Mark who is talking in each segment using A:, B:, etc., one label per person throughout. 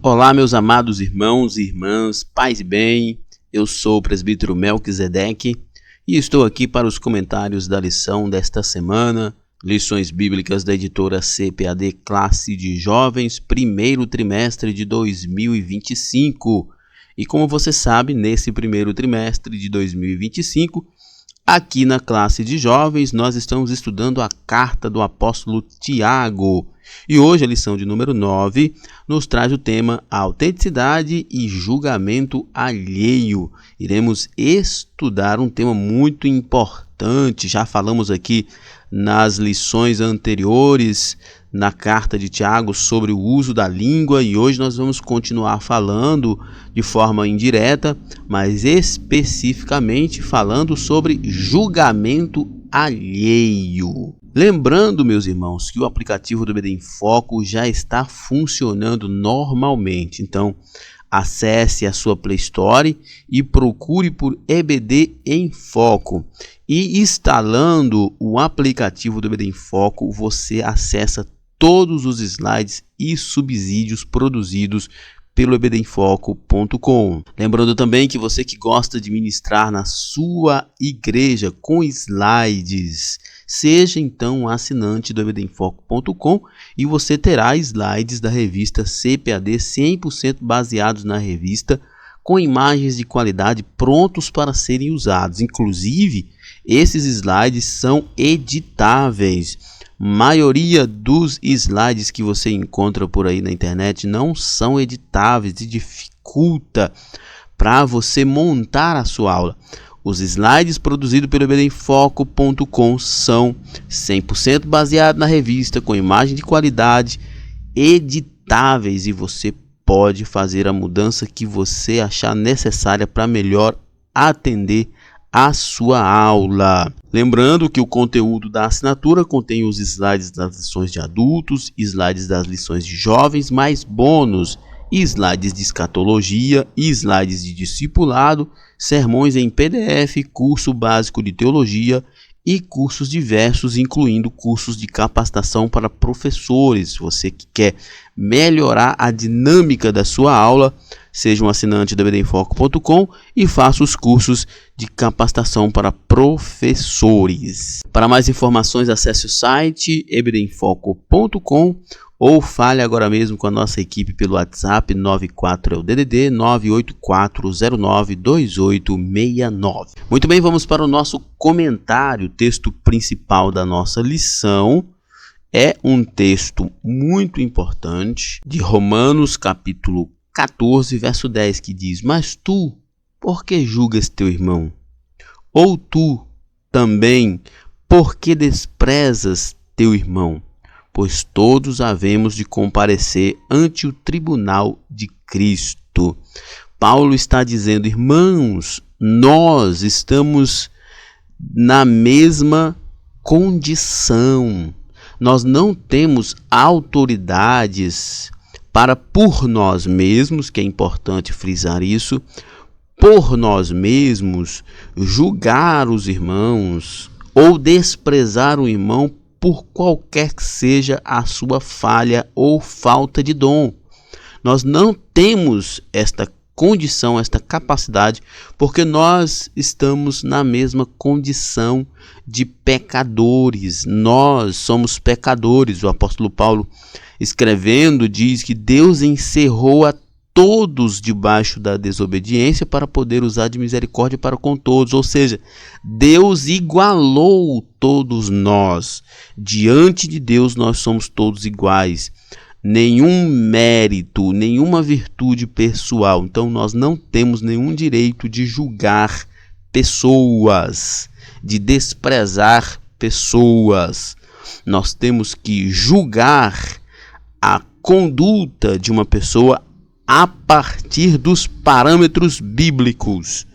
A: Olá, meus amados irmãos e irmãs, paz e bem, eu sou o presbítero Melquisedeque e estou aqui para os comentários da lição desta semana, lições bíblicas da editora CPAD Classe de Jovens, primeiro trimestre de 2025. E como você sabe, nesse primeiro trimestre de 2025, aqui na Classe de Jovens, nós estamos estudando a carta do apóstolo Tiago. E hoje a lição de número 9 nos traz o tema autenticidade e julgamento alheio. Iremos estudar um tema muito importante. Já falamos aqui nas lições anteriores na carta de Tiago sobre o uso da língua e hoje nós vamos continuar falando de forma indireta, mas especificamente falando sobre julgamento alheio. Lembrando, meus irmãos, que o aplicativo do EBD em Foco já está funcionando normalmente. Então, acesse a sua Play Store e procure por EBD em Foco. E instalando o aplicativo do EBD em Foco, você acessa todos os slides e subsídios produzidos pelo ebdemfoco.com. Lembrando também que você que gosta de ministrar na sua igreja com slides, seja então um assinante do ebdemfoco.com e você terá slides da revista CPAD 100% baseados na revista, com imagens de qualidade prontos para serem usados. Inclusive, esses slides são editáveis. Maioria dos slides que você encontra por aí na internet não são editáveis e dificulta para você montar a sua aula. Os slides produzidos pelo ebdemfoco.com são 100% baseados na revista, com imagem de qualidade, editáveis, e você pode fazer a mudança que você achar necessária para melhor atender a sua aula. Lembrando que o conteúdo da assinatura contém os slides das lições de adultos, slides das lições de jovens, mais bônus, slides de escatologia, slides de discipulado, sermões em PDF, curso básico de teologia e cursos diversos, incluindo cursos de capacitação para professores. Você que quer melhorar a dinâmica da sua aula, seja um assinante do ebdemfoco.com e faça os cursos de capacitação para professores. Para mais informações, acesse o site ebdemfoco.com ou fale agora mesmo com a nossa equipe pelo WhatsApp 94 é o DDD 984092869. Muito bem, vamos para o nosso comentário. O texto principal da nossa lição é um texto muito importante de Romanos capítulo 14, verso 10, que diz: Mas tu, por que julgas teu irmão? Ou tu também, por que desprezas teu irmão? Pois todos havemos de comparecer ante o tribunal de Cristo. Paulo está dizendo: irmãos, nós estamos na mesma condição. Nós não temos autoridades para, por nós mesmos, que é importante frisar isso, por nós mesmos, julgar os irmãos ou desprezar o irmão por qualquer que seja a sua falha ou falta de dom. Nós não temos esta condição, esta capacidade, porque nós estamos na mesma condição de pecadores. Nós somos pecadores. O apóstolo Paulo, escrevendo, diz que Deus encerrou a todos debaixo da desobediência para poder usar de misericórdia para com todos. Ou seja, Deus igualou todos nós. Diante de Deus nós somos todos iguais. Nenhum mérito, nenhuma virtude pessoal. Então nós não temos nenhum direito de julgar pessoas, de desprezar pessoas. Nós temos que julgar a conduta de uma pessoa a partir dos parâmetros bíblicos.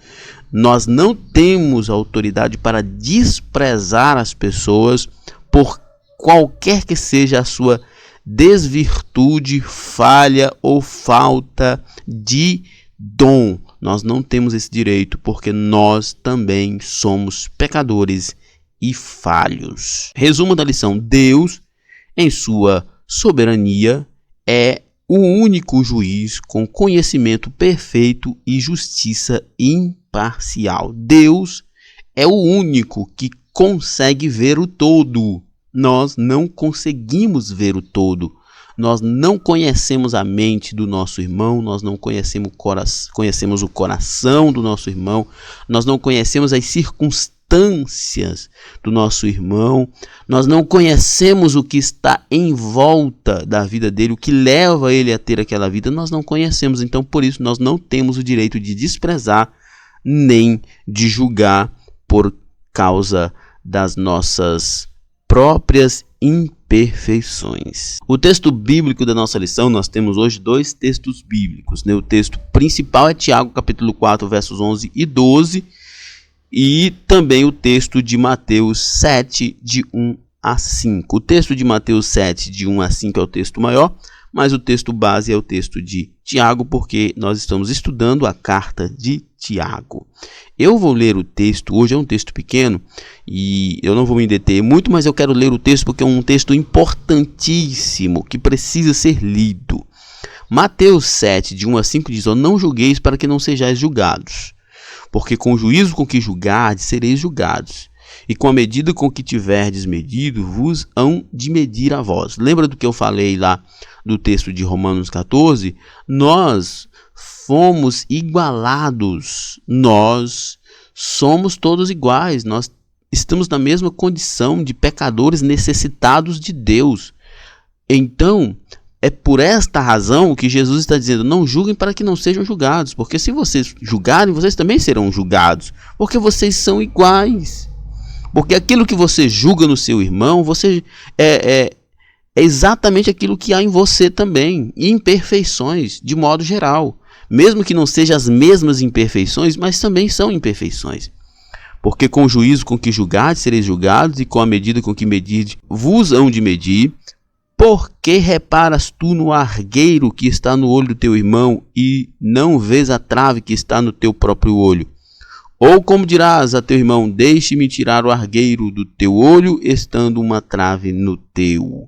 A: Nós não temos autoridade para desprezar as pessoas por qualquer que seja a sua desvirtude, falha ou falta de dom. Nós não temos esse direito, porque nós também somos pecadores e falhos. Resumo da lição: Deus, em sua soberania, é o único juiz com conhecimento perfeito e justiça imparcial. Deus é o único que consegue ver o todo. Nós não conseguimos ver o todo. Nós não conhecemos a mente do nosso irmão, nós não conhecemos o coração do nosso irmão, nós não conhecemos as circunstâncias do nosso irmão, nós não conhecemos o que está em volta da vida dele, o que leva ele a ter aquela vida, nós não conhecemos. Então, por isso, nós não temos o direito de desprezar nem de julgar por causa das nossas próprias imperfeições. O texto bíblico da nossa lição, nós temos hoje dois textos bíblicos, né? O texto principal é Tiago, capítulo 4, versos 11 e 12, e também o texto de Mateus 7, de 1 a 5. O texto de Mateus 7, de 1 a 5 é o texto maior, mas o texto base é o texto de Tiago, porque nós estamos estudando a carta de Tiago. Eu vou ler o texto, hoje é um texto pequeno, e eu não vou me deter muito, mas eu quero ler o texto porque é um texto importantíssimo, que precisa ser lido. Mateus 7, de 1 a 5 diz: não julgueis para que não sejais julgados, porque com o juízo com que julgardes, sereis julgados. E com a medida com que tiverdes medido, vos hão de medir a vós. Lembra do que eu falei lá do texto de Romanos 14? Nós fomos igualados, nós somos todos iguais, nós estamos na mesma condição de pecadores necessitados de Deus. Então, é por esta razão que Jesus está dizendo: não julguem para que não sejam julgados, porque se vocês julgarem, vocês também serão julgados, porque vocês são iguais. Porque aquilo que você julga no seu irmão, você é exatamente aquilo que há em você também, imperfeições, de modo geral. Mesmo que não sejam as mesmas imperfeições, mas também são imperfeições. Porque com o juízo com que julgardes, sereis julgados, e com a medida com que medirdes, vos hão de medir. Porque reparas tu no argueiro que está no olho do teu irmão, e não vês a trave que está no teu próprio olho? Ou como dirás a teu irmão: deixe-me tirar o argueiro do teu olho, estando uma trave no teu?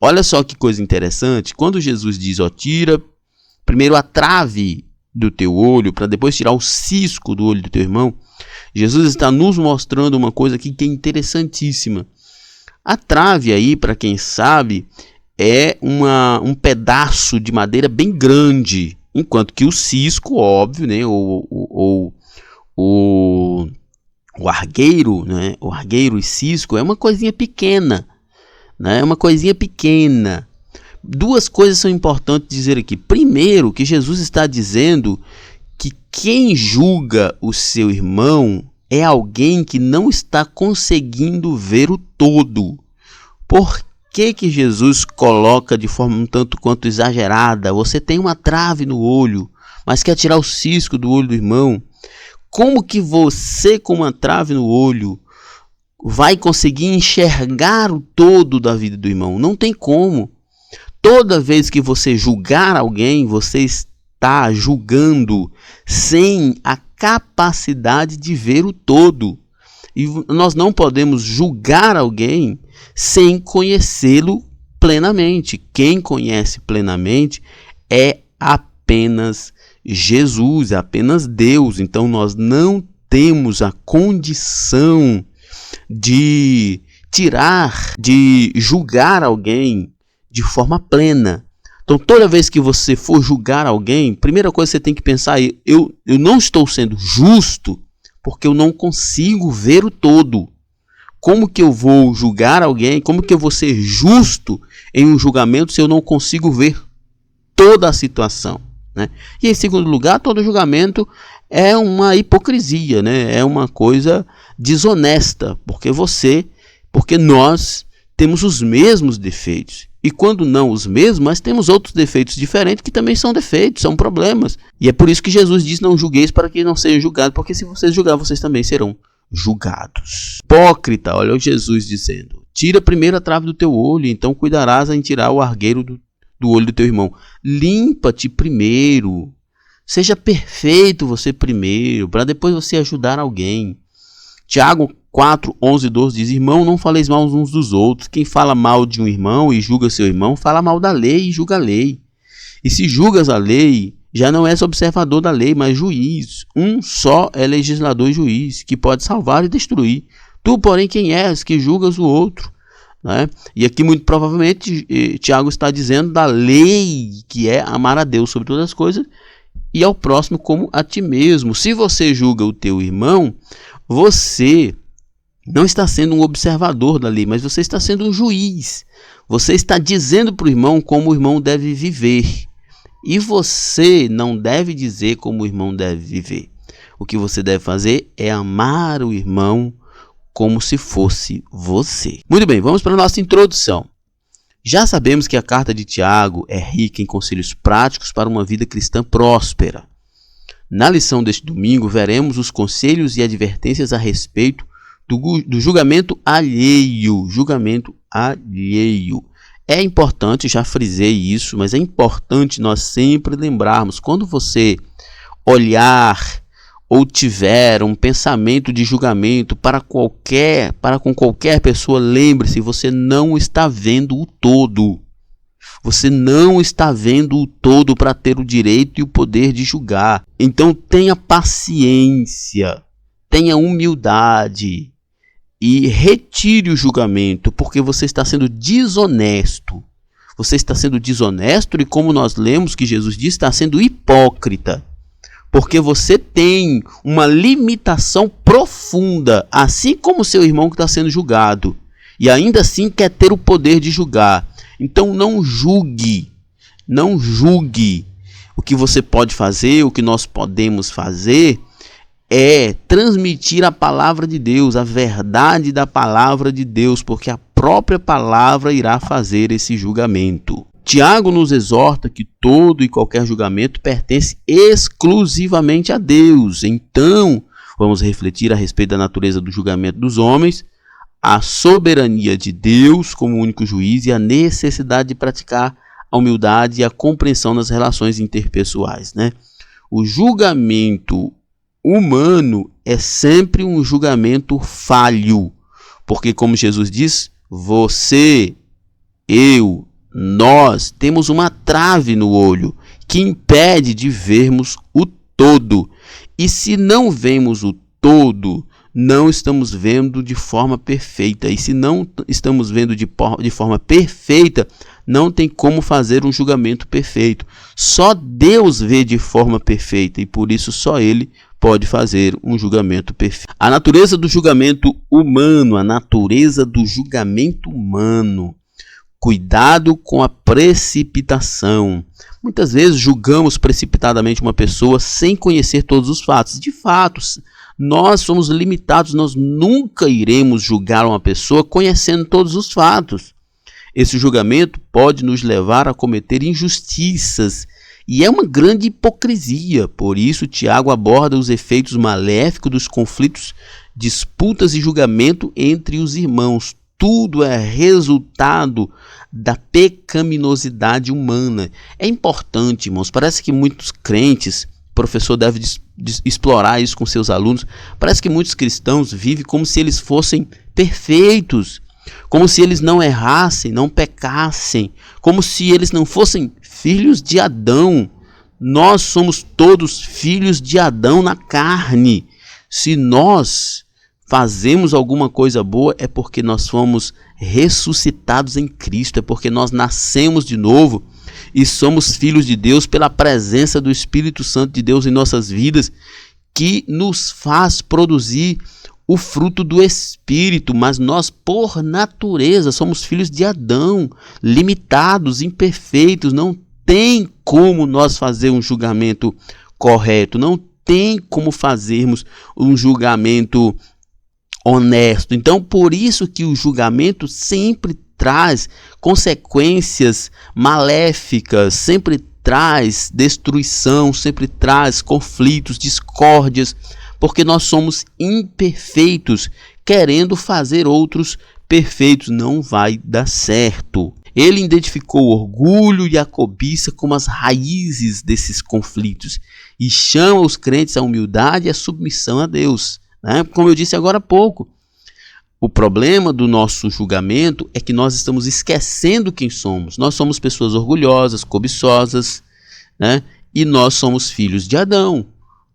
A: Olha só que coisa interessante. Quando Jesus diz: tira primeiro a trave do teu olho, para depois tirar o cisco do olho do teu irmão, Jesus está nos mostrando uma coisa aqui que é interessantíssima. A trave aí, para quem sabe, é um pedaço de madeira bem grande, enquanto que o cisco, óbvio, né, o argueiro, né? O argueiro e cisco é uma coisinha pequena, né? É uma coisinha pequena. Duas coisas são importantes dizer aqui. Primeiro, que Jesus está dizendo que quem julga o seu irmão é alguém que não está conseguindo ver o todo. Por que Jesus coloca de forma um tanto quanto exagerada? Você tem uma trave no olho, mas quer tirar o cisco do olho do irmão. Como que você, com uma trave no olho, vai conseguir enxergar o todo da vida do irmão? Não tem como. Toda vez que você julgar alguém, você está julgando sem a capacidade de ver o todo. E nós não podemos julgar alguém sem conhecê-lo plenamente. Quem conhece plenamente é apenas Jesus, é apenas Deus. Então nós não temos a condição de julgar alguém de forma plena. Então toda vez que você for julgar alguém, primeira coisa que você tem que pensar é: eu não estou sendo justo porque eu não consigo ver o todo. Como que eu vou julgar alguém? Como que eu vou ser justo em um julgamento se eu não consigo ver toda a situação, né? E em segundo lugar, todo julgamento é uma hipocrisia, né? É uma coisa desonesta, porque nós temos os mesmos defeitos. E quando não os mesmos, mas temos outros defeitos diferentes que também são defeitos, são problemas. E é por isso que Jesus diz: não julgueis para que não sejam julgados, porque se vocês julgarem, vocês também serão julgados. Hipócrita, olha o Jesus dizendo: tira primeiro a trave do teu olho, então cuidarás em tirar o argueiro do olho do teu irmão. Limpa-te primeiro. Seja perfeito você primeiro, para depois você ajudar alguém. Tiago 4, 11 e 12 diz: irmão, não faleis mal uns dos outros. Quem fala mal de um irmão e julga seu irmão, fala mal da lei e julga a lei. E se julgas a lei, já não és observador da lei, mas juiz. Um só é legislador e juiz, que pode salvar e destruir. Tu, porém, quem és que julgas o outro? Né? E aqui, muito provavelmente, Tiago está dizendo da lei, que é amar a Deus sobre todas as coisas e ao próximo como a ti mesmo. Se você julga o teu irmão, você não está sendo um observador da lei, mas você está sendo um juiz. Você está dizendo para o irmão como o irmão deve viver. E você não deve dizer como o irmão deve viver. O que você deve fazer é amar o irmão como se fosse você. Muito bem, vamos para a nossa introdução. Já sabemos que a carta de Tiago é rica em conselhos práticos para uma vida cristã próspera. Na lição deste domingo, veremos os conselhos e advertências a respeito do julgamento alheio. Julgamento alheio. É importante, já frisei isso, mas é importante nós sempre lembrarmos, quando você olhar ou tiver um pensamento de julgamento para com qualquer pessoa, lembre-se, você não está vendo o todo. Você não está vendo o todo para ter o direito e o poder de julgar. Então tenha paciência, tenha humildade e retire o julgamento, porque você está sendo desonesto. Você está sendo desonesto e, como nós lemos que Jesus disse, está sendo hipócrita. Porque você tem uma limitação profunda, assim como seu irmão que está sendo julgado. E ainda assim quer ter o poder de julgar. Então não julgue. Não julgue. O que você pode fazer, o que nós podemos fazer, é transmitir a palavra de Deus, a verdade da palavra de Deus, porque a própria palavra irá fazer esse julgamento. Tiago nos exorta que todo e qualquer julgamento pertence exclusivamente a Deus. Então, vamos refletir a respeito da natureza do julgamento dos homens, a soberania de Deus como único juiz e a necessidade de praticar a humildade e a compreensão nas relações interpessoais, né? O julgamento humano é sempre um julgamento falho, porque, como Jesus diz, você, eu, nós temos uma trave no olho que impede de vermos o todo. E se não vemos o todo, não estamos vendo de forma perfeita. E se não estamos vendo de forma perfeita, não tem como fazer um julgamento perfeito. Só Deus vê de forma perfeita e por isso só Ele pode fazer um julgamento perfeito. A natureza do julgamento humano, Cuidado com a precipitação. Muitas vezes julgamos precipitadamente uma pessoa sem conhecer todos os fatos. De fato, nós somos limitados, nós nunca iremos julgar uma pessoa conhecendo todos os fatos. Esse julgamento pode nos levar a cometer injustiças e é uma grande hipocrisia. Por isso, Tiago aborda os efeitos maléficos dos conflitos, disputas e julgamento entre os irmãos. Tudo é resultado da pecaminosidade humana. É importante, irmãos, parece que muitos crentes, o professor deve explorar isso com seus alunos, parece que muitos cristãos vivem como se eles fossem perfeitos, como se eles não errassem, não pecassem, como se eles não fossem filhos de Adão. Nós somos todos filhos de Adão na carne. Se nós fazemos alguma coisa boa, é porque nós fomos ressuscitados em Cristo, é porque nós nascemos de novo e somos filhos de Deus pela presença do Espírito Santo de Deus em nossas vidas, que nos faz produzir o fruto do Espírito. Mas nós, por natureza, somos filhos de Adão, limitados, imperfeitos. Não tem como nós fazer um julgamento correto, não tem como fazermos um julgamento honesto. Então, por isso que o julgamento sempre traz consequências maléficas, sempre traz destruição, sempre traz conflitos, discórdias, porque nós somos imperfeitos, querendo fazer outros perfeitos. Não vai dar certo. Ele identificou o orgulho e a cobiça como as raízes desses conflitos e chama os crentes à humildade e à submissão a Deus. Como eu disse agora há pouco, o problema do nosso julgamento é que nós estamos esquecendo quem somos. Nós somos pessoas orgulhosas, cobiçosas, né? E nós somos filhos de Adão.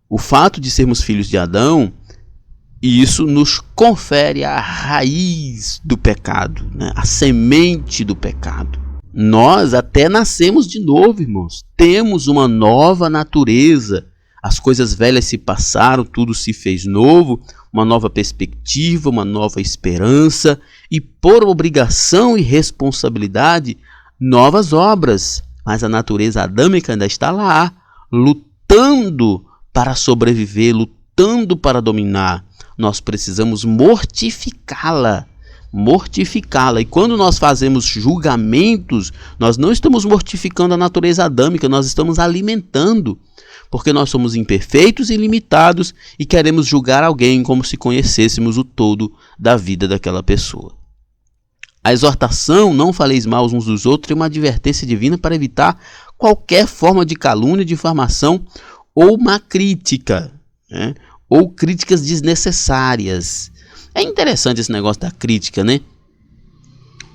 A: O fato de sermos filhos de Adão, isso nos confere a raiz do pecado, né? A semente do pecado. Nós até nascemos de novo, irmãos. Temos uma nova natureza. As coisas velhas se passaram, tudo se fez novo, uma nova perspectiva, uma nova esperança e, por obrigação e responsabilidade, novas obras. Mas a natureza adâmica ainda está lá, lutando para sobreviver, lutando para dominar. Nós precisamos mortificá-la. E quando nós fazemos julgamentos, nós não estamos mortificando a natureza adâmica, nós estamos alimentando, porque nós somos imperfeitos e limitados e queremos julgar alguém como se conhecêssemos o todo da vida daquela pessoa. A exortação, não faleis mal uns dos outros, é uma advertência divina para evitar qualquer forma de calúnia, difamação ou má crítica, né? Ou críticas desnecessárias. É interessante esse negócio da crítica, né?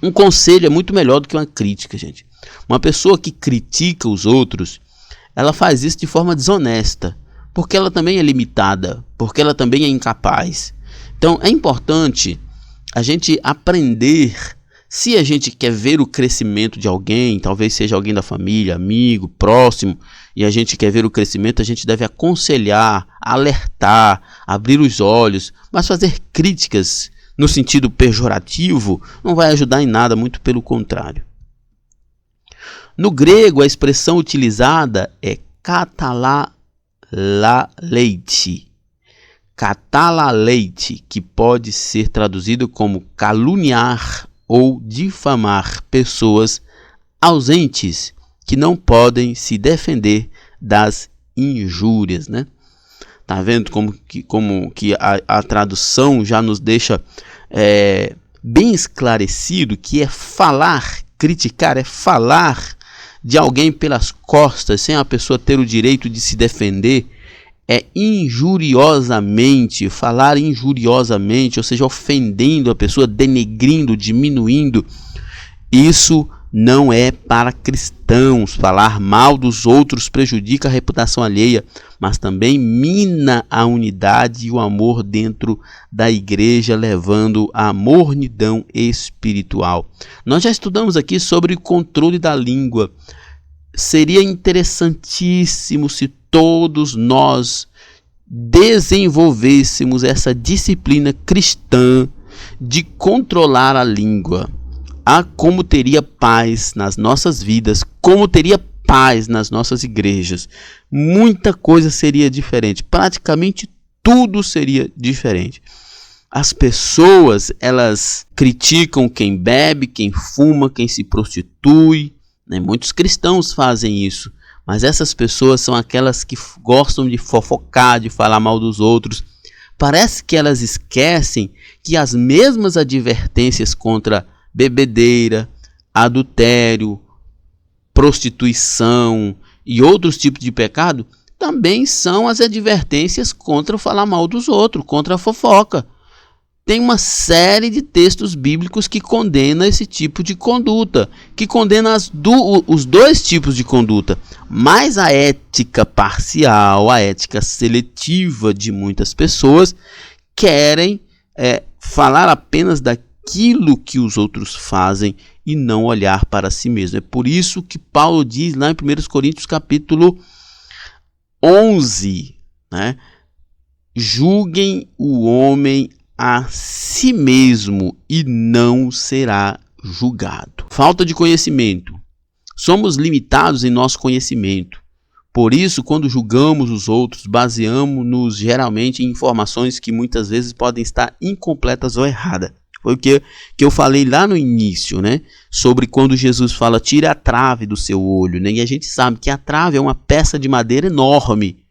A: Um conselho é muito melhor do que uma crítica, gente. Uma pessoa que critica os outros, ela faz isso de forma desonesta, porque ela também é limitada, porque ela também é incapaz. Então é importante a gente aprender, se a gente quer ver o crescimento de alguém, talvez seja alguém da família, amigo, próximo, e a gente quer ver o crescimento, a gente deve aconselhar, alertar, abrir os olhos, mas fazer críticas no sentido pejorativo não vai ajudar em nada, muito pelo contrário. No grego, a expressão utilizada é katalaleite. Katalaleite, que pode ser traduzido como caluniar ou difamar pessoas ausentes que não podem se defender das injúrias, né? Tá vendo como que a tradução já nos deixa bem esclarecido que é falar, criticar, é falar de alguém pelas costas, sem a pessoa ter o direito de se defender, é injuriosamente, falar injuriosamente, ou seja, ofendendo a pessoa, denegrindo, diminuindo. Isso não é para cristãos. Falar mal dos outros prejudica a reputação alheia, mas também mina a unidade e o amor dentro da igreja, levando à mornidão espiritual. Nós já estudamos aqui sobre o controle da língua. Seria interessantíssimo se todos nós desenvolvêssemos essa disciplina cristã de controlar a língua. Como teria paz nas nossas vidas, como teria paz nas nossas igrejas. Muita coisa seria diferente, praticamente tudo seria diferente. As pessoas, elas criticam quem bebe, quem fuma, quem se prostitui, né? Muitos cristãos fazem isso, mas essas pessoas são aquelas que gostam de fofocar, de falar mal dos outros. Parece que elas esquecem que as mesmas advertências contra bebedeira, adultério, prostituição e outros tipos de pecado também são as advertências contra falar mal dos outros, contra a fofoca. Tem uma série de textos bíblicos que condena esse tipo de conduta, que condena os dois tipos de conduta, mas a ética parcial, a ética seletiva de muitas pessoas querem falar apenas daquilo que os outros fazem e não olhar para si mesmo. É por isso que Paulo diz lá em 1 Coríntios capítulo 11, né? Julguem o homem a si mesmo e não será julgado. Falta de conhecimento. Somos limitados em nosso conhecimento. Por isso, quando julgamos os outros, baseamos-nos geralmente em informações que muitas vezes podem estar incompletas ou erradas. Foi o que eu falei lá no início, né? Sobre quando Jesus fala, tire a trave do seu olho, né? E a gente sabe que a trave é uma peça de madeira enorme,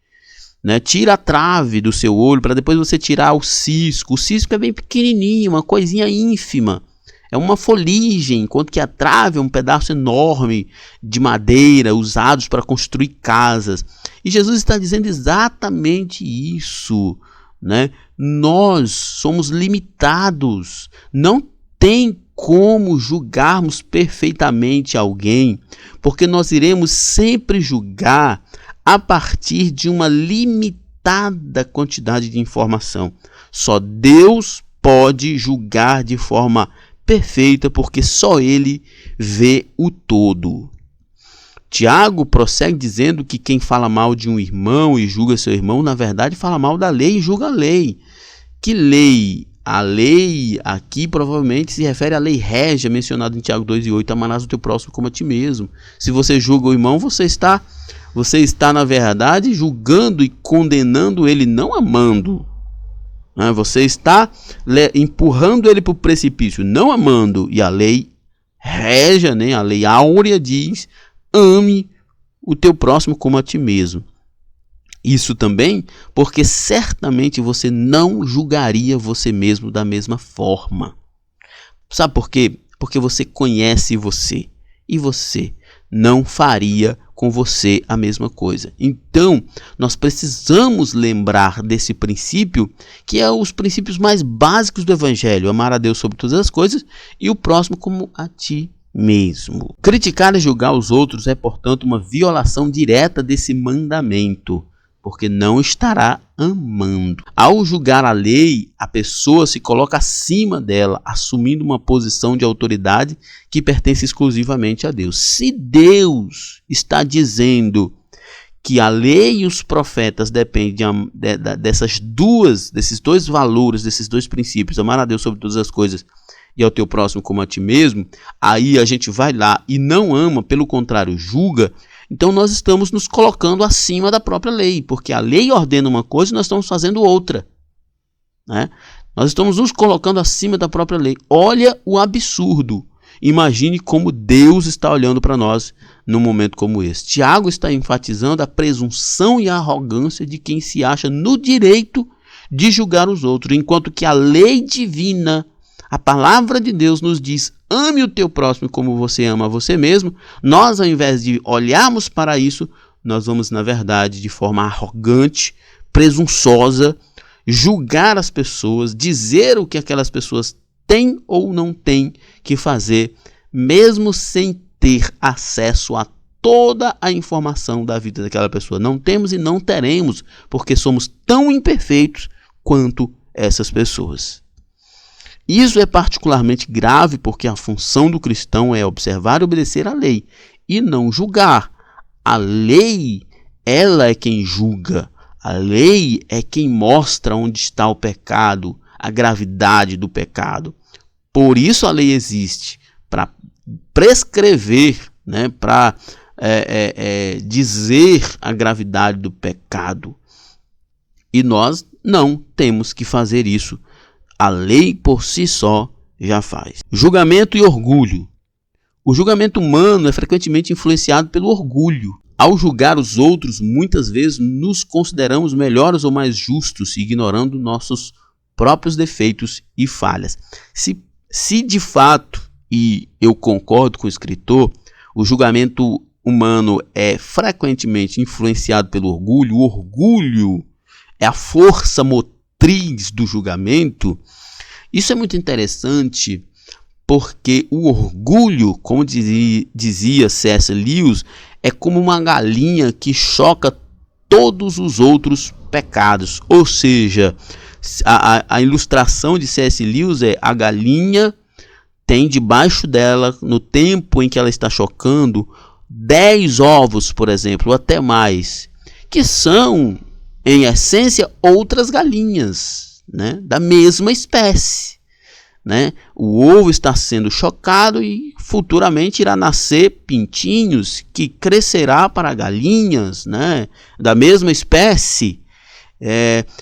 A: né? Tira a trave do seu olho para depois você tirar o cisco. O cisco é bem pequenininho, uma coisinha ínfima. É uma folhagem, enquanto que a trave é um pedaço enorme de madeira usados para construir casas. E Jesus está dizendo exatamente isso, né? Nós somos limitados. Não tem como julgarmos perfeitamente alguém, porque nós iremos sempre julgar a partir de uma limitada quantidade de informação. Só Deus pode julgar de forma perfeita, porque só Ele vê o todo. Tiago prossegue dizendo que quem fala mal de um irmão e julga seu irmão, na verdade fala mal da lei e julga a lei. Que lei? A lei aqui provavelmente se refere à lei régia mencionada em Tiago 2:8, amarás o teu próximo como a ti mesmo. Se você julga o irmão, você está na verdade julgando e condenando ele, não amando. Você está empurrando ele para o precipício, não amando. E a lei régia, a lei áurea diz: ame o teu próximo como a ti mesmo. Isso também porque certamente você não julgaria você mesmo da mesma forma. Sabe por quê? Porque você conhece você e você não faria com você a mesma coisa. Então, nós precisamos lembrar desse princípio, que é os princípios mais básicos do Evangelho: amar a Deus sobre todas as coisas e o próximo como a ti mesmo. Criticar e julgar os outros é, portanto, uma violação direta desse mandamento, porque não estará amando. Ao julgar a lei, a pessoa se coloca acima dela, assumindo uma posição de autoridade que pertence exclusivamente a Deus. Se Deus está dizendo que a lei e os profetas dependem desses dois valores, desses dois princípios, amar a Deus sobre todas as coisas e ao teu próximo como a ti mesmo, aí a gente vai lá e não ama, pelo contrário, julga. Então nós estamos nos colocando acima da própria lei, porque a lei ordena uma coisa e nós estamos fazendo outra, Nós estamos nos colocando acima da própria lei. Olha o absurdo. Imagine como Deus está olhando para nós num momento como esse. Tiago está enfatizando a presunção e a arrogância de quem se acha no direito de julgar os outros, enquanto que a lei divina, a palavra de Deus, nos diz: ame o teu próximo como você ama a você mesmo. Nós, ao invés de olharmos para isso, nós vamos, na verdade, de forma arrogante, presunçosa, julgar as pessoas, dizer o que aquelas pessoas têm ou não têm que fazer, mesmo sem ter acesso a toda a informação da vida daquela pessoa. Não temos e não teremos, porque somos tão imperfeitos quanto essas pessoas. Isso é particularmente grave porque a função do cristão é observar e obedecer à lei e não julgar. A lei, ela é quem julga. A lei é quem mostra onde está o pecado, a gravidade do pecado. Por isso a lei existe, para prescrever, para dizer a gravidade do pecado. E nós não temos que fazer isso. A lei por si só já faz. Julgamento e orgulho. O julgamento humano é frequentemente influenciado pelo orgulho. Ao julgar os outros, muitas vezes nos consideramos melhores ou mais justos, ignorando nossos próprios defeitos e falhas. Se de fato, e eu concordo com o escritor, o julgamento humano é frequentemente influenciado pelo orgulho, o orgulho é a força motriz do julgamento. Isso é muito interessante, porque o orgulho, como dizia C.S. Lewis, é como uma galinha que choca todos os outros pecados. Ou seja, a ilustração de C.S. Lewis é: a galinha tem debaixo dela, no tempo em que ela está chocando, 10 ovos, por exemplo, ou até mais, que são, em essência, outras galinhas, da mesma espécie. O ovo está sendo chocado e futuramente irá nascer pintinhos que crescerá para galinhas, da mesma espécie.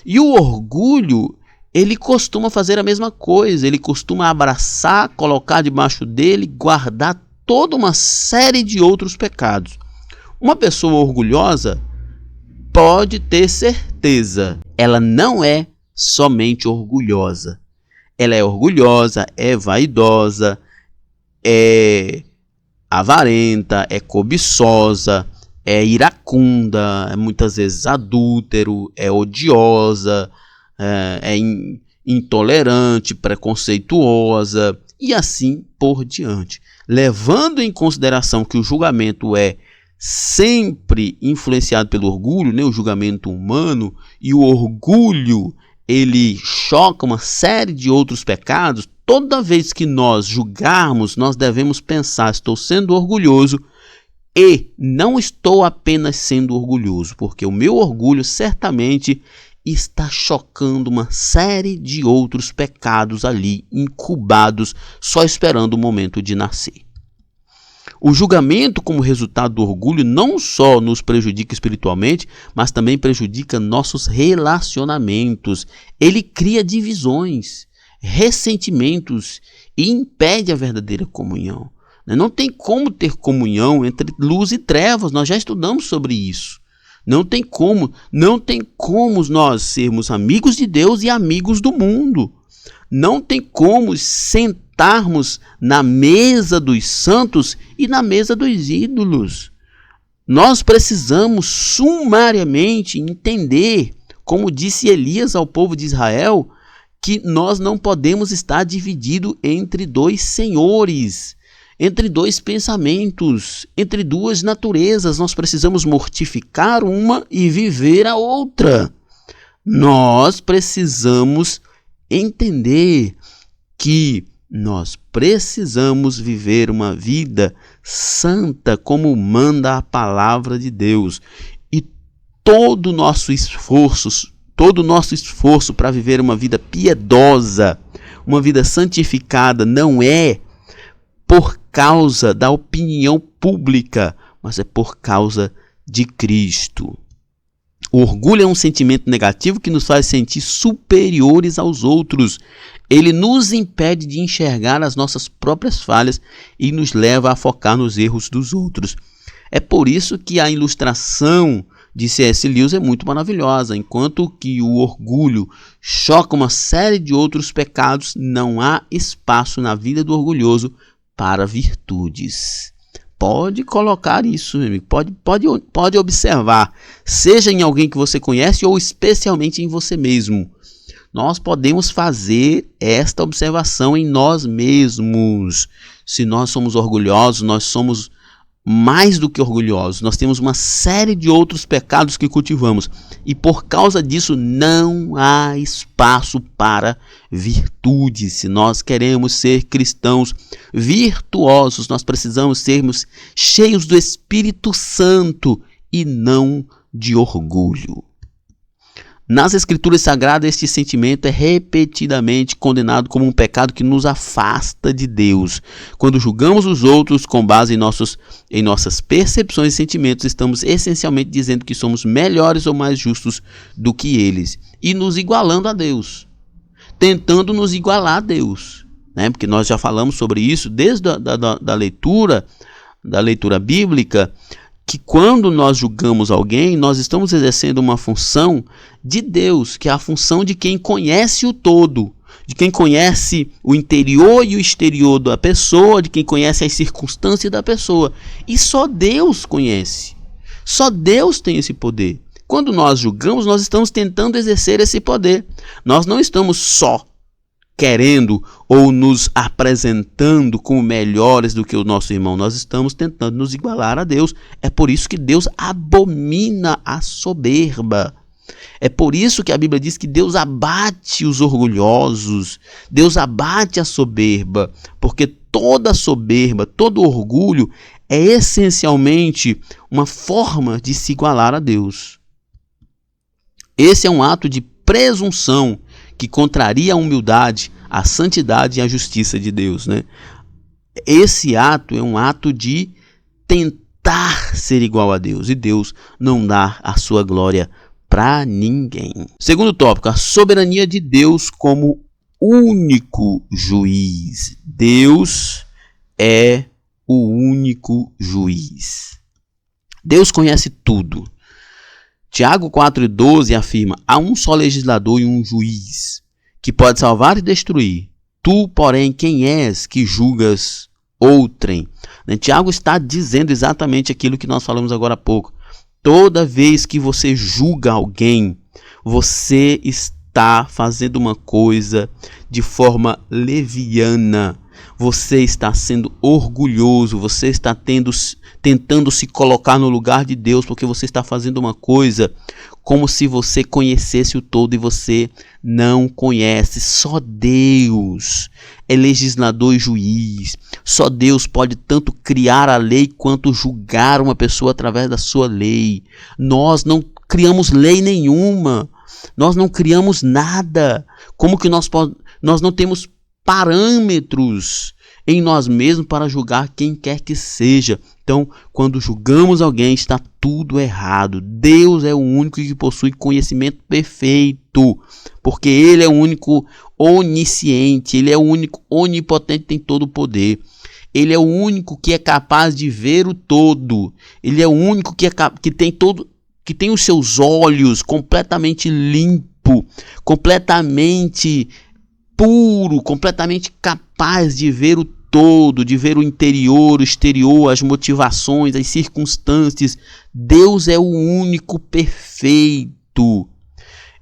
A: E o orgulho, ele costuma fazer a mesma coisa. Ele costuma abraçar, colocar debaixo dele, guardar toda uma série de outros pecados. Uma pessoa orgulhosa pode ter certeza, ela não é somente orgulhosa. Ela é orgulhosa, é vaidosa, é avarenta, é cobiçosa, é iracunda, é muitas vezes adúltero, é odiosa, é intolerante, preconceituosa e assim por diante. Levando em consideração que o julgamento é sempre influenciado pelo orgulho, né? O julgamento humano, e o orgulho ele choca uma série de outros pecados. Toda vez que nós julgarmos, nós devemos pensar: estou sendo orgulhoso e não estou apenas sendo orgulhoso, porque o meu orgulho certamente está chocando uma série de outros pecados ali incubados, só esperando o momento de nascer. O julgamento, como resultado do orgulho, não só nos prejudica espiritualmente, mas também prejudica nossos relacionamentos. Ele cria divisões, ressentimentos e impede a verdadeira comunhão. Não tem como ter comunhão entre luz e trevas, nós já estudamos sobre isso. Não tem como nós sermos amigos de Deus e amigos do mundo. Não tem como sentarmos na mesa dos santos e na mesa dos ídolos. Nós precisamos sumariamente entender, como disse Elias ao povo de Israel, que nós não podemos estar divididos entre dois senhores, entre dois pensamentos, entre duas naturezas. Nós precisamos mortificar uma e viver a outra. Nós precisamos entender que nós precisamos viver uma vida santa como manda a palavra de Deus. E todo o nosso esforço para viver uma vida piedosa, uma vida santificada, não é por causa da opinião pública, mas é por causa de Cristo. O orgulho é um sentimento negativo que nos faz sentir superiores aos outros. Ele nos impede de enxergar as nossas próprias falhas e nos leva a focar nos erros dos outros. É por isso que a ilustração de C.S. Lewis é muito maravilhosa. Enquanto que o orgulho choca uma série de outros pecados, não há espaço na vida do orgulhoso para virtudes. Pode colocar isso, meu amigo. Pode observar, seja em alguém que você conhece ou especialmente em você mesmo. Nós podemos fazer esta observação em nós mesmos. Se nós somos orgulhosos, nós somos mais do que orgulhosos. Nós temos uma série de outros pecados que cultivamos. E por causa disso não há espaço para virtude. Se nós queremos ser cristãos virtuosos, nós precisamos sermos cheios do Espírito Santo e não de orgulho. Nas Escrituras Sagradas, este sentimento é repetidamente condenado como um pecado que nos afasta de Deus. Quando julgamos os outros com base em nossas percepções e sentimentos, estamos essencialmente dizendo que somos melhores ou mais justos do que eles e nos igualando a Deus, tentando nos igualar a Deus, né? Porque nós já falamos sobre isso desde da leitura bíblica, que quando nós julgamos alguém, nós estamos exercendo uma função de Deus, que é a função de quem conhece o todo, de quem conhece o interior e o exterior da pessoa, de quem conhece as circunstâncias da pessoa. E só Deus conhece, só Deus tem esse poder. Quando nós julgamos, nós estamos tentando exercer esse poder. Nós não estamos só querendo ou nos apresentando como melhores do que o nosso irmão. Nós estamos tentando nos igualar a Deus. É por isso que Deus abomina a soberba. É por isso que a Bíblia diz que Deus abate os orgulhosos. Deus abate a soberba. Porque toda soberba, todo orgulho é essencialmente uma forma de se igualar a Deus. Esse é um ato de presunção que contraria a humildade, a santidade e a justiça de Deus, né? Esse ato é um ato de tentar ser igual a Deus, e Deus não dá a sua glória para ninguém. Segundo tópico, a soberania de Deus como único juiz. Deus é o único juiz. Deus conhece tudo. Tiago 4,12 afirma: há um só legislador e um juiz, que pode salvar e destruir. Tu, porém, quem és que julgas outrem? Tiago está dizendo exatamente aquilo que nós falamos agora há pouco. Toda vez que você julga alguém, você está fazendo uma coisa de forma leviana. você está sendo orgulhoso, você está tentando se colocar no lugar de Deus, porque você está fazendo uma coisa como se você conhecesse o todo e você não conhece. Só Deus é legislador e juiz. Só Deus pode tanto criar a lei quanto julgar uma pessoa através da sua lei. Nós não criamos lei nenhuma. Nós não criamos nada. Como que nós não temos parâmetros em nós mesmos para julgar quem quer que seja? Então, quando julgamos alguém, está tudo errado. Deus é o único que possui conhecimento perfeito, porque Ele é o único onisciente, Ele é o único onipotente, tem todo o poder. Ele é o único que é capaz de ver o todo. Ele é o único que tem os seus olhos completamente limpo, completamente puro, completamente capaz de ver o todo, de ver o interior, o exterior, as motivações, as circunstâncias. Deus é o único perfeito.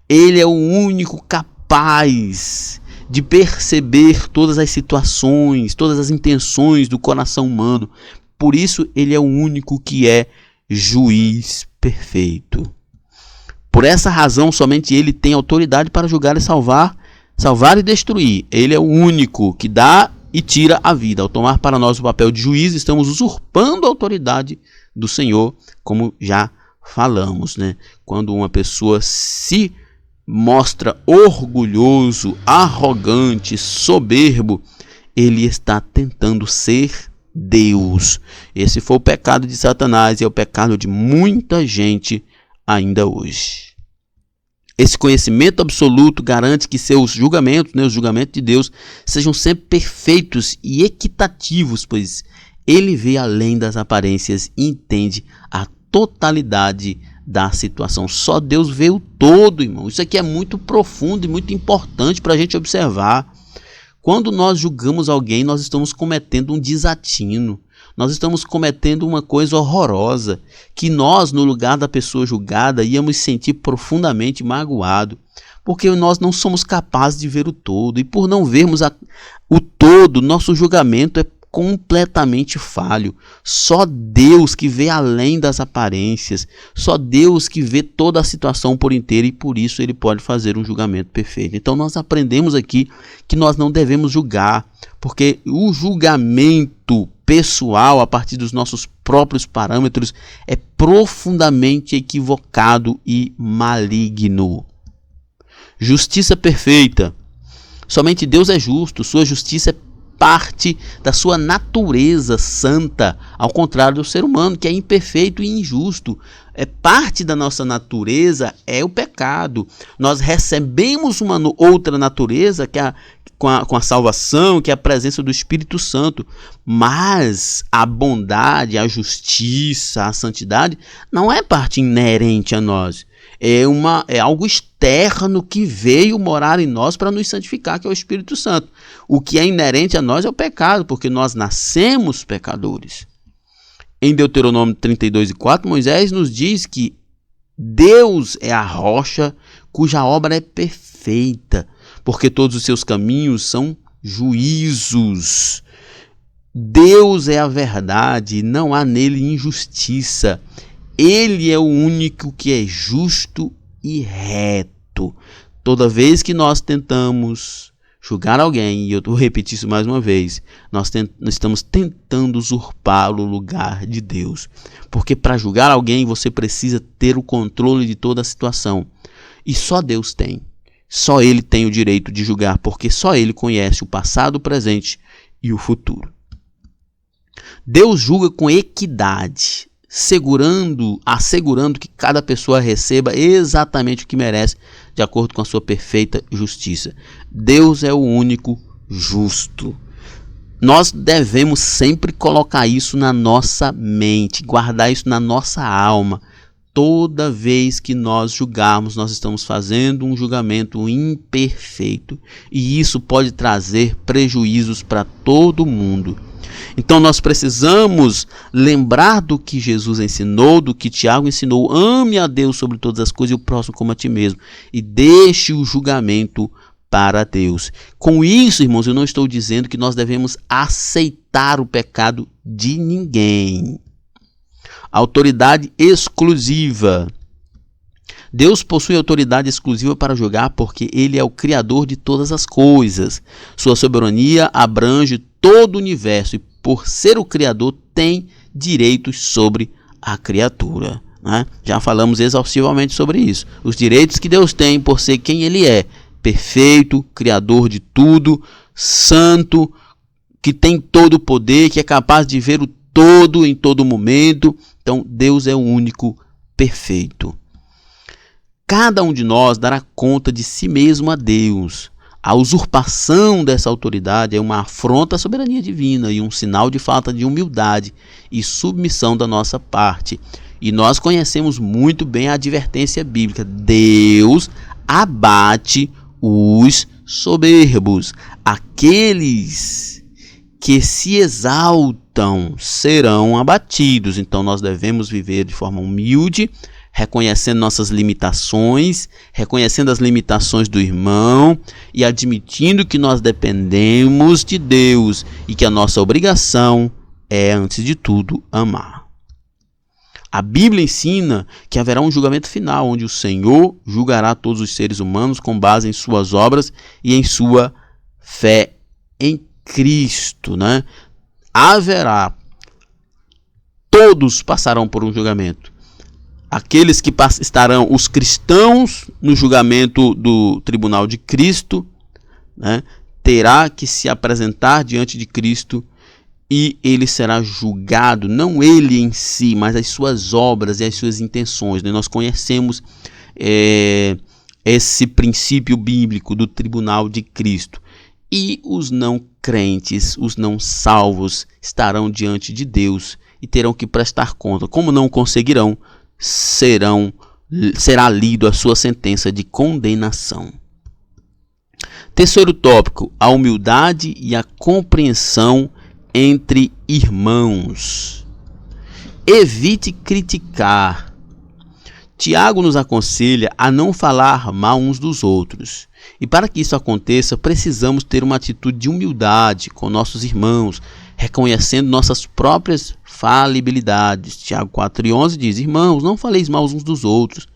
A: Ele é o único capaz de perceber todas as situações, todas as intenções do coração humano. Por isso, ele é o único que é juiz perfeito. Por essa razão, somente ele tem autoridade para julgar e salvar e destruir. Ele é o único que dá e tira a vida. Ao tomar para nós o papel de juiz, estamos usurpando a autoridade do Senhor, como já falamos, né? Quando uma pessoa se mostra orgulhoso, arrogante, soberbo, ele está tentando ser Deus. Esse foi o pecado de Satanás e é o pecado de muita gente ainda hoje. Esse conhecimento absoluto garante que seus julgamentos, os julgamentos de Deus, sejam sempre perfeitos e equitativos, pois ele vê além das aparências e entende a totalidade da situação. Só Deus vê o todo, irmão. Isso aqui é muito profundo e muito importante para a gente observar. Quando nós julgamos alguém, nós estamos cometendo um desatino. Nós estamos cometendo uma coisa horrorosa, que nós, no lugar da pessoa julgada, íamos sentir profundamente magoado, porque nós não somos capazes de ver o todo, e por não vermos o todo, nosso julgamento é completamente falho. Só Deus que vê além das aparências, só Deus que vê toda a situação por inteiro, e por isso ele pode fazer um julgamento perfeito. Então nós aprendemos aqui que nós não devemos julgar, porque o julgamento pessoal, a partir dos nossos próprios parâmetros, é profundamente equivocado e maligno. Justiça perfeita. Somente Deus é justo, sua justiça é parte da sua natureza santa, ao contrário do ser humano, que é imperfeito e injusto. É parte da nossa natureza, é o pecado. Nós recebemos uma outra natureza, que é com a salvação, que é a presença do Espírito Santo. Mas a bondade, a justiça, a santidade não é parte inerente a nós. É algo externo que veio morar em nós para nos santificar, que é o Espírito Santo. O que é inerente a nós é o pecado, porque nós nascemos pecadores. Em Deuteronômio 32:4, Moisés nos diz que Deus é a rocha cuja obra é perfeita, porque todos os seus caminhos são juízos. Deus é a verdade, não há nele injustiça. Ele é o único que é justo e reto. Toda vez que nós tentamos julgar alguém, e eu vou repetir isso mais uma vez, nós estamos tentando usurpar o lugar de Deus. Porque para julgar alguém você precisa ter o controle de toda a situação. E só Deus tem. Só Ele tem o direito de julgar, porque só Ele conhece o passado, o presente e o futuro. Deus julga com equidade, assegurando que cada pessoa receba exatamente o que merece, de acordo com a sua perfeita justiça. Deus é o único justo. Nós devemos sempre colocar isso na nossa mente, guardar isso na nossa alma. Toda vez que nós julgarmos, nós estamos fazendo um julgamento imperfeito, e isso pode trazer prejuízos para todo mundo. Então nós precisamos lembrar do que Jesus ensinou, do que Tiago ensinou: ame a Deus sobre todas as coisas e o próximo como a ti mesmo, e deixe o julgamento para Deus. Com isso, irmãos, eu não estou dizendo que nós devemos aceitar o pecado de ninguém. Autoridade exclusiva. Deus possui autoridade exclusiva para julgar porque Ele é o Criador de todas as coisas. Sua soberania abrange todo o universo e, por ser o Criador, tem direitos sobre a criatura. Né? Já falamos exaustivamente sobre isso. Os direitos que Deus tem por ser quem Ele é. Perfeito, Criador de tudo, santo, que tem todo o poder, que é capaz de ver o todo em todo momento. Então, Deus é o único perfeito. Cada um de nós dará conta de si mesmo a Deus. A usurpação dessa autoridade é uma afronta à soberania divina e um sinal de falta de humildade e submissão da nossa parte. E nós conhecemos muito bem a advertência bíblica. Deus abate os soberbos. Aqueles que se exaltam serão abatidos. Então nós devemos viver de forma humilde, reconhecendo nossas limitações, reconhecendo as limitações do irmão e admitindo que nós dependemos de Deus e que a nossa obrigação é, antes de tudo, amar. A Bíblia ensina que haverá um julgamento final, onde o Senhor julgará todos os seres humanos com base em suas obras e em sua fé em Cristo, né? Todos passarão por um julgamento. Aqueles que estarão, os cristãos, no julgamento do tribunal de Cristo, né? Terá que se apresentar diante de Cristo e ele será julgado, não ele em si, mas as suas obras e as suas intenções. Né? Nós conhecemos esse princípio bíblico do tribunal de Cristo. E os não crentes, os não salvos, estarão diante de Deus e terão que prestar conta. Como não conseguirão, será lido a sua sentença de condenação. Terceiro tópico, a humildade e a compreensão entre irmãos. Evite criticar. Tiago nos aconselha a não falar mal uns dos outros. E para que isso aconteça, precisamos ter uma atitude de humildade com nossos irmãos, reconhecendo nossas próprias falibilidades. Tiago 4:11 diz: irmãos, não faleis mal uns dos outros.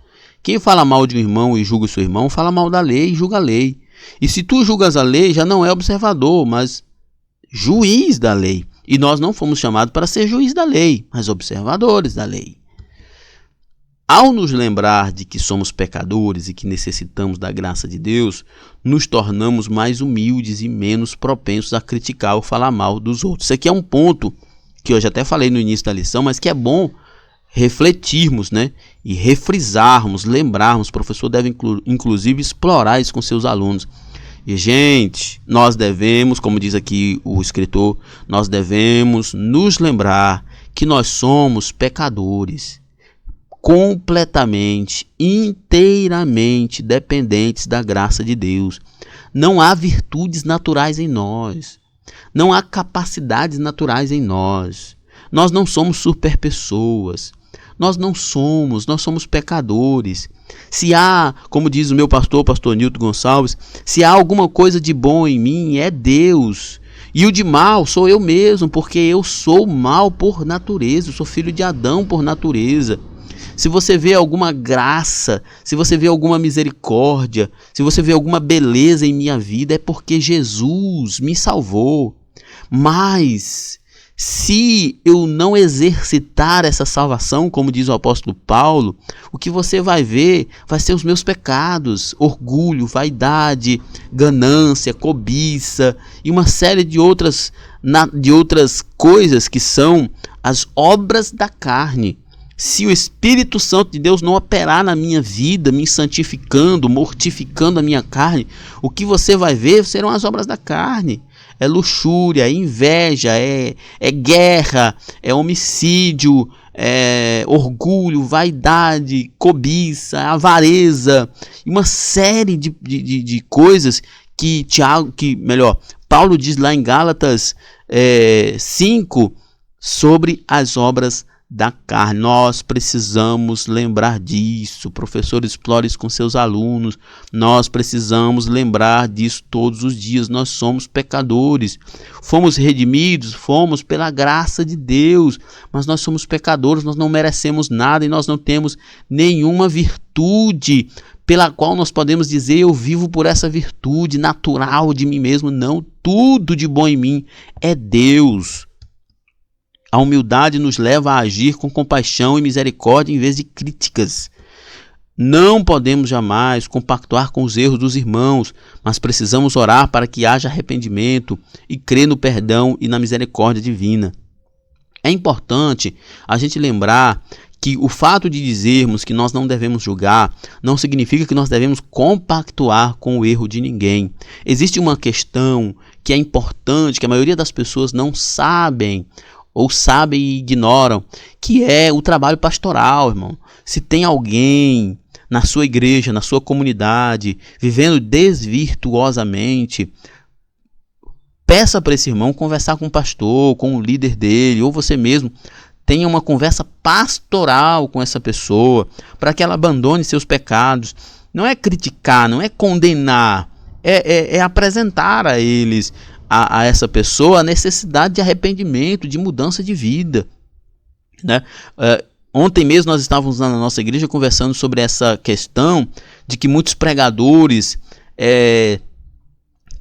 A: Quem fala mal de um irmão e julga o seu irmão, fala mal da lei e julga a lei. E se tu julgas a lei, já não é observador, mas juiz da lei. E nós não fomos chamados para ser juiz da lei, mas observadores da lei. Ao nos lembrar de que somos pecadores e que necessitamos da graça de Deus, nos tornamos mais humildes e menos propensos a criticar ou falar mal dos outros. Isso aqui é um ponto que eu já até falei no início da lição, mas que é bom refletirmos, né? E refrisarmos, lembrarmos. O professor deve inclusive explorar isso com seus alunos. E, gente, nós devemos, como diz aqui o escritor, nós devemos nos lembrar que nós somos pecadores, completamente, inteiramente dependentes da graça de Deus. Não há virtudes naturais em nós. Não há capacidades naturais em nós. Nós não somos super pessoas. Nós somos pecadores. Se há, como diz o meu pastor Nilton Gonçalves, se há alguma coisa de bom em mim, é Deus. E o de mal sou eu mesmo, porque eu sou mal por natureza, eu sou filho de Adão por natureza. Se você vê alguma graça, se você vê alguma misericórdia, se você vê alguma beleza em minha vida, é porque Jesus me salvou. Mas se eu não exercitar essa salvação, como diz o apóstolo Paulo, o que você vai ver vai ser os meus pecados, orgulho, vaidade, ganância, cobiça e uma série de outras coisas que são as obras da carne. Se o Espírito Santo de Deus não operar na minha vida, me santificando, mortificando a minha carne, o que você vai ver serão as obras da carne. É luxúria, é inveja, é guerra, é homicídio, é orgulho, vaidade, cobiça, avareza, e uma série de coisas que Paulo diz lá em Gálatas 5 sobre as obras da carne. Nós precisamos lembrar disso. Professor, explore isso com seus alunos. Nós precisamos lembrar disso todos os dias. Nós somos pecadores. Fomos redimidos, fomos pela graça de Deus, mas nós somos pecadores, nós não merecemos nada e nós não temos nenhuma virtude pela qual nós podemos dizer: eu vivo por essa virtude natural de mim mesmo. Não, tudo de bom em mim é Deus. A humildade nos leva a agir com compaixão e misericórdia em vez de críticas. Não podemos jamais compactuar com os erros dos irmãos, mas precisamos orar para que haja arrependimento e crer no perdão e na misericórdia divina. É importante a gente lembrar que o fato de dizermos que nós não devemos julgar não significa que nós devemos compactuar com o erro de ninguém. Existe uma questão que é importante, que a maioria das pessoas não sabem, ou sabem e ignoram, que é o trabalho pastoral, irmão. Se tem alguém na sua igreja, na sua comunidade, vivendo desvirtuosamente, peça para esse irmão conversar com o pastor, com o líder dele, ou você mesmo. Tenha uma conversa pastoral com essa pessoa, para que ela abandone seus pecados. Não é criticar, não é condenar, é apresentar a eles, a essa pessoa, a necessidade de arrependimento, de mudança de vida, né? Ontem mesmo nós estávamos na nossa igreja conversando sobre essa questão de que muitos pregadores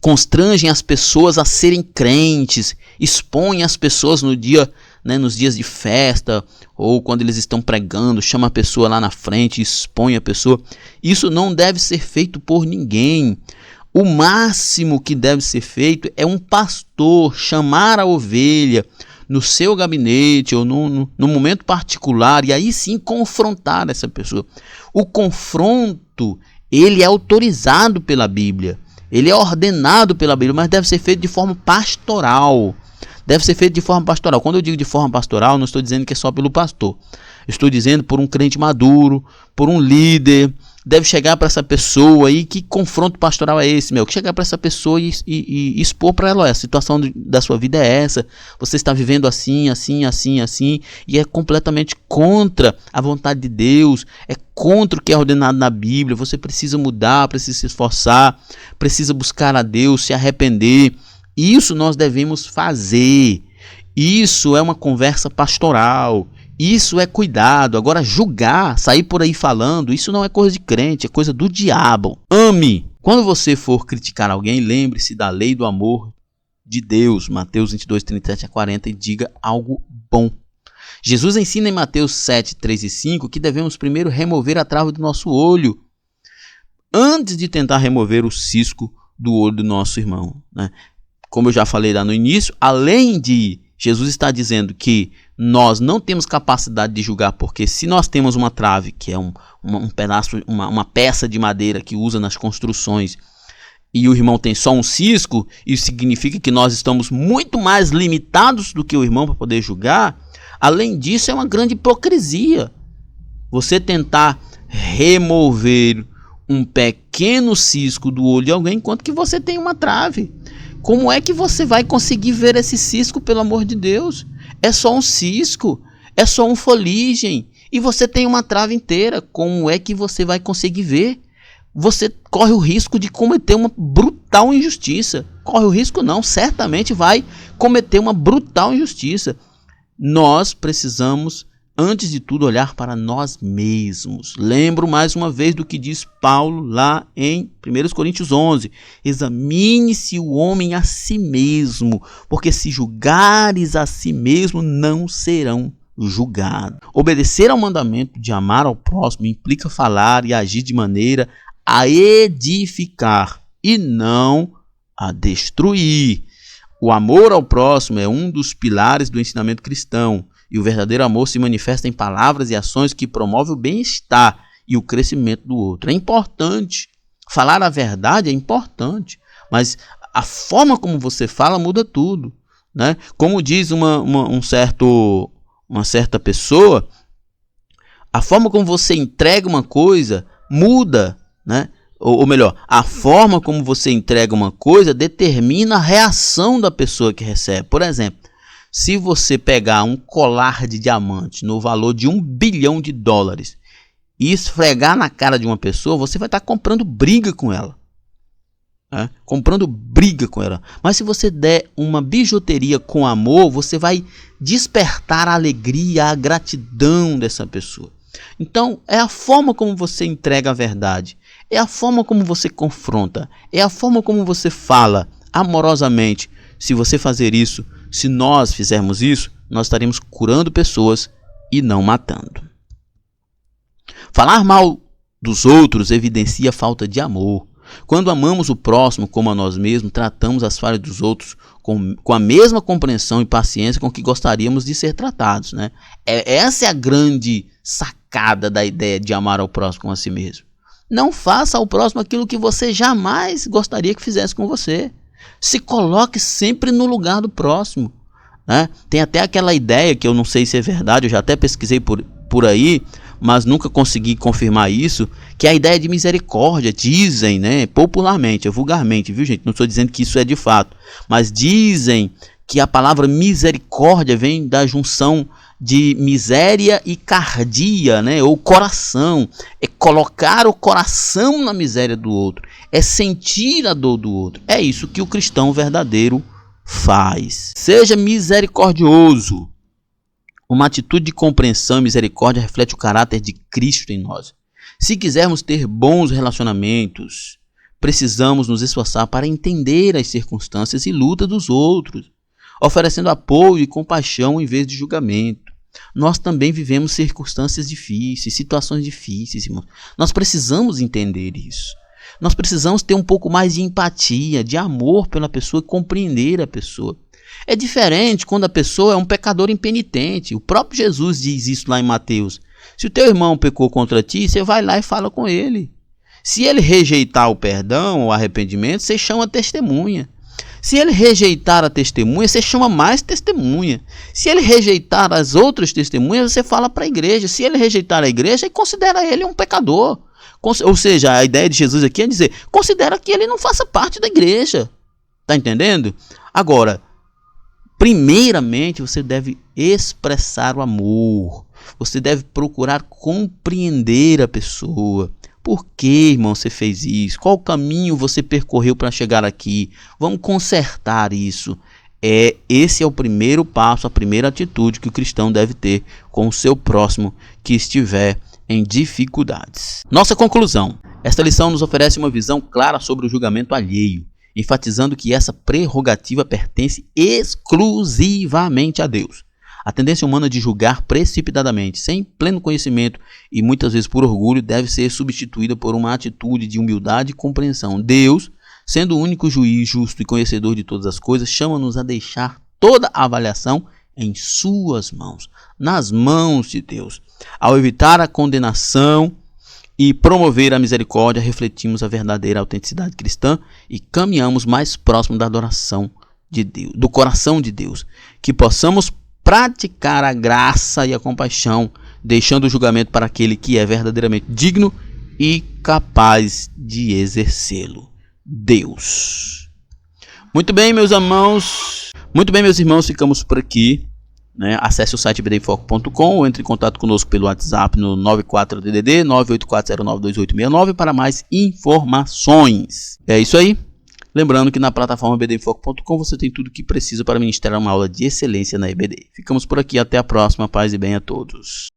A: constrangem as pessoas a serem crentes, expõem as pessoas no dia, né, nos dias de festa, ou quando eles estão pregando, chama a pessoa lá na frente, expõe a pessoa. Isso não deve ser feito por ninguém. O máximo que deve ser feito é um pastor chamar a ovelha no seu gabinete ou no momento particular e aí sim confrontar essa pessoa. O confronto, ele é autorizado pela Bíblia, ele é ordenado pela Bíblia, mas deve ser feito de forma pastoral. Deve ser feito de forma pastoral. Quando eu digo de forma pastoral, não estou dizendo que é só pelo pastor. Estou dizendo por um crente maduro, por um líder. Deve chegar para essa pessoa aí, que confronto pastoral é esse, meu? Que chegar para essa pessoa e expor para ela: a situação da sua vida é essa, você está vivendo assim, assim, assim, assim, e é completamente contra a vontade de Deus, é contra o que é ordenado na Bíblia. Você precisa mudar, precisa se esforçar, precisa buscar a Deus, se arrepender. Isso nós devemos fazer. Isso é uma conversa pastoral. Isso é cuidado. Agora, julgar, sair por aí falando, isso não é coisa de crente, é coisa do diabo. Ame. Quando você for criticar alguém, lembre-se da lei do amor de Deus, Mateus 22, 37 a 40, e diga algo bom. Jesus ensina em Mateus 7, 3 e 5 que devemos primeiro remover a trava do nosso olho, antes de tentar remover o cisco do olho do nosso irmão, né? Como eu já falei lá no início, além de Jesus está dizendo que nós não temos capacidade de julgar, porque se nós temos uma trave, que é um pedaço, uma peça de madeira que usa nas construções, e o irmão tem só um cisco, isso significa que nós estamos muito mais limitados do que o irmão para poder julgar. Além disso, é uma grande hipocrisia você tentar remover um pequeno cisco do olho de alguém enquanto que você tem uma trave. Como é que você vai conseguir ver esse cisco, pelo amor de Deus? É só um cisco, é só um foligem, e você tem uma trave inteira. Como é que você vai conseguir ver? Você corre o risco de cometer uma brutal injustiça. Corre o risco não, certamente vai cometer uma brutal injustiça. Nós precisamos, antes de tudo, olhar para nós mesmos. Lembro mais uma vez do que diz Paulo lá em 1 Coríntios 11. Examine-se o homem a si mesmo, porque se julgares a si mesmo, não serão julgados. Obedecer ao mandamento de amar ao próximo implica falar e agir de maneira a edificar e não a destruir. O amor ao próximo é um dos pilares do ensinamento cristão. E o verdadeiro amor se manifesta em palavras e ações que promovem o bem-estar e o crescimento do outro. É importante. Falar a verdade é importante. Mas a forma como você fala muda tudo, né? Como diz uma certa pessoa, a forma como você entrega uma coisa muda, né? Ou melhor, a forma como você entrega uma coisa determina a reação da pessoa que recebe. Por exemplo, Se você pegar um colar de diamante no valor de $1 bilhão e esfregar na cara de uma pessoa, você vai estar comprando briga com ela. Comprando briga com ela. Mas se você der uma bijuteria com amor, você vai despertar a alegria, a gratidão dessa pessoa. Então, é a forma como você entrega a verdade, é a forma como você confronta, é a forma como você fala amorosamente. Se você fazer isso, se nós fizermos isso, nós estaremos curando pessoas e não matando. Falar mal dos outros evidencia falta de amor. Quando amamos o próximo como a nós mesmos, tratamos as falhas dos outros com a mesma compreensão e paciência com que gostaríamos de ser tratados, né? Essa é a grande sacada da ideia de amar ao próximo como a si mesmo. Não faça ao próximo aquilo que você jamais gostaria que fizesse com você. Se coloque sempre no lugar do próximo, né? Tem até aquela ideia que eu não sei se é verdade, eu já até pesquisei por aí, mas nunca consegui confirmar isso, que é a ideia de misericórdia. Dizem, né, popularmente, vulgarmente, viu, gente? Não estou dizendo que isso é de fato, mas dizem que a palavra misericórdia vem da junção de miséria e cardia, né, ou coração. É colocar o coração na miséria do outro, é sentir a dor do outro. É isso que o cristão verdadeiro faz. Seja misericordioso. Uma atitude de compreensão e misericórdia reflete o caráter de Cristo em nós. Se quisermos ter bons relacionamentos, precisamos nos esforçar para entender as circunstâncias e luta dos outros, oferecendo apoio e compaixão em vez de julgamento. Nós também vivemos circunstâncias difíceis, situações difíceis, irmãos. Nós precisamos entender isso. Nós precisamos ter um pouco mais de empatia, de amor pela pessoa e compreender a pessoa. É diferente quando a pessoa é um pecador impenitente. O próprio Jesus diz isso lá em Mateus. Se o teu irmão pecou contra ti, você vai lá e fala com ele. Se ele rejeitar o perdão ou o arrependimento, você chama testemunha. Se ele rejeitar a testemunha, você chama mais testemunha. Se ele rejeitar as outras testemunhas, você fala para a igreja. Se ele rejeitar a igreja, considera ele um pecador. Ou seja, a ideia de Jesus aqui é dizer, considera que ele não faça parte da igreja. Está entendendo? Agora, primeiramente, você deve expressar o amor. Você deve procurar compreender a pessoa. Por que, irmão, você fez isso? Qual caminho você percorreu para chegar aqui? Vamos consertar isso. Esse é o primeiro passo, a primeira atitude que o cristão deve ter com o seu próximo que estiver em dificuldades. Nossa conclusão. Esta lição nos oferece uma visão clara sobre o julgamento alheio, enfatizando que essa prerrogativa pertence exclusivamente a Deus. A tendência humana de julgar precipitadamente, sem pleno conhecimento e muitas vezes por orgulho, deve ser substituída por uma atitude de humildade e compreensão. Deus, sendo o único juiz justo e conhecedor de todas as coisas, chama-nos a deixar toda a avaliação em suas mãos, nas mãos de Deus. Ao evitar a condenação e promover a misericórdia, refletimos a verdadeira autenticidade cristã e caminhamos mais próximo da adoração de Deus, do coração de Deus. Que possamos praticar a graça e a compaixão, deixando o julgamento para aquele que é verdadeiramente digno e capaz de exercê-lo, Deus. Muito bem, meus irmãos. Muito bem, meus irmãos, ficamos por aqui. Acesse o site bdenfoco.com ou entre em contato conosco pelo WhatsApp no 94DDD 984092869 para mais informações. É isso aí. Lembrando que na plataforma bdenfoco.com você tem tudo o que precisa para ministrar uma aula de excelência na EBD. Ficamos por aqui, até a próxima, paz e bem a todos.